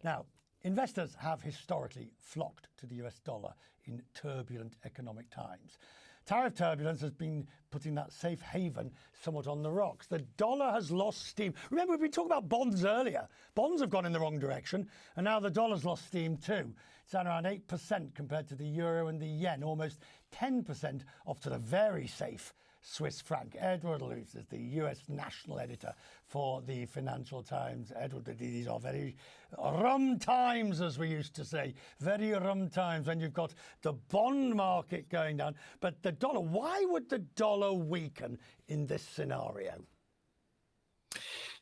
Now, investors have historically flocked to the US dollar in turbulent economic times. Tariff turbulence has been putting that safe haven somewhat on the rocks. The dollar has lost steam. Remember, we've been talking about bonds earlier. Bonds have gone in the wrong direction, and now the dollar's lost steam too. It's down around 8% compared to the euro and the yen, almost 10% off to the very safe Swiss franc. Edward Luce is the US national editor for the Financial Times. Edward, these are very rum times, as we used to say. Very rum times when you've got the bond market going down. But the dollar, why would the dollar weaken in this scenario?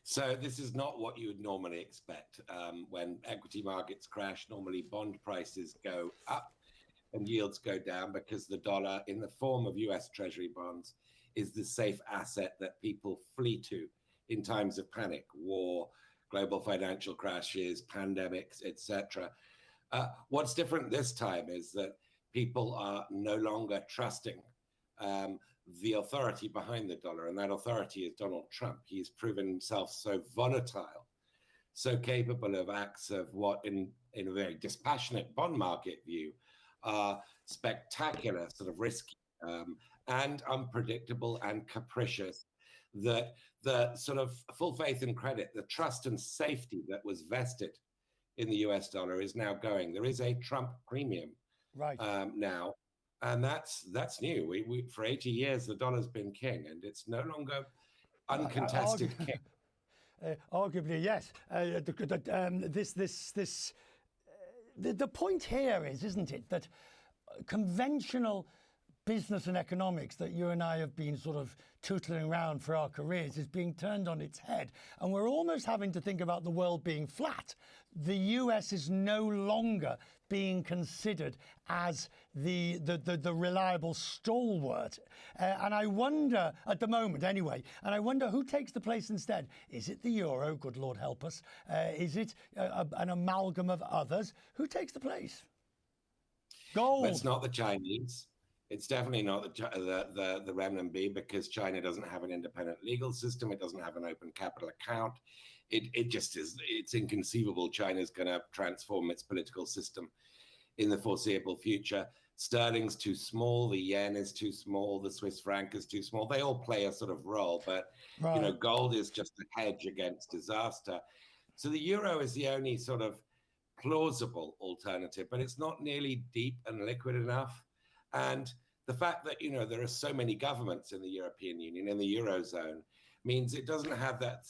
So this is not what you would normally expect. When equity markets crash, normally bond prices go up and yields go down because the dollar, in the form of US Treasury bonds, is the safe asset that people flee to in times of panic, war, global financial crashes, pandemics, etc. What's different this time is that people are no longer trusting the authority behind the dollar, and that authority is Donald Trump. He's proven himself so volatile, so capable of acts of what, in a very dispassionate bond market view, are spectacular, sort of risky and unpredictable and capricious, that the sort of full faith and credit, the trust and safety that was vested in the US dollar is now going. There is a Trump premium now, and that's new. We for 80 years, the dollar's been king, and it's no longer uncontested king. Arguably, yes. The point here is, isn't it, that conventional business and economics that you and I have been sort of tootling around for our careers is being turned on its head. And we're almost having to think about the world being flat. The US is no longer being considered as the reliable stalwart. And I wonder, at the moment anyway, and I wonder who takes the place instead. Is it the euro? Good Lord help us. Is it an amalgam of others? Who takes the place? Gold. But it's not the Chinese. It's definitely not the renminbi, because China doesn't have an independent legal system. It doesn't have an open capital account. It just is. It's inconceivable China's going to transform its political system in the foreseeable future. Sterling's too small. The yen is too small. The Swiss franc is too small. They all play a sort of role, but gold is just a hedge against disaster. So the euro is the only sort of plausible alternative, but it's not nearly deep and liquid enough. And the fact that, there are so many governments in the European Union, in the Eurozone, means it doesn't have that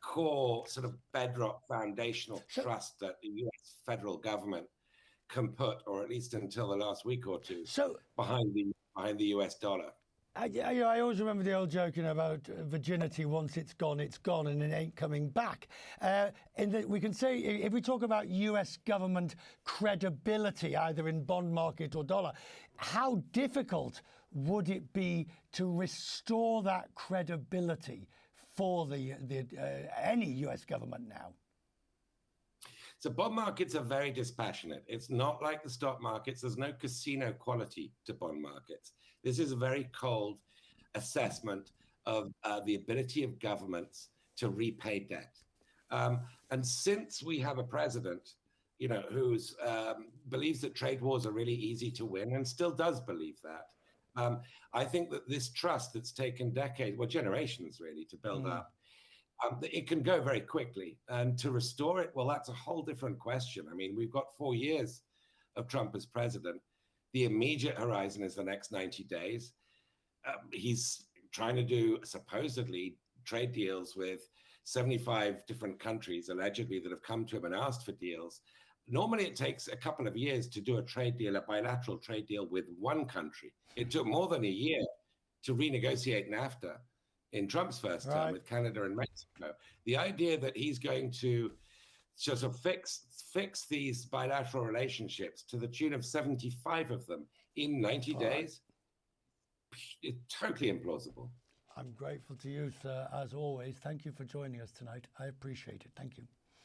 core sort of bedrock foundational trust that the US federal government can put, or at least until the last week or two, behind the US dollar. I always remember the old joking about virginity. Once it's gone, and it ain't coming back. And that we can say, if we talk about US government credibility, either in bond market or dollar, how difficult would it be to restore that credibility for any US government now? So bond markets are very dispassionate. It's not like the stock markets. There's no casino quality to bond markets. This is a very cold assessment of the ability of governments to repay debt. And since we have a president, who believes that trade wars are really easy to win, and still does believe that, I think that this trust that's taken decades, well, generations really, to build up, it can go very quickly. And to restore it, well, that's a whole different question. I mean, we've got 4 years of Trump as president. The immediate horizon is the next 90 days. He's trying to do, supposedly, trade deals with 75 different countries, allegedly, that have come to him and asked for deals. Normally, it takes a couple of years to do a trade deal, a bilateral trade deal with one country. It took more than a year to renegotiate NAFTA in Trump's first term with Canada and Mexico. The idea that he's going to sort of fix these bilateral relationships to the tune of 75 of them in 90 days, it's totally implausible. I'm grateful to you, sir, as always. Thank you for joining us tonight. I appreciate it. Thank you.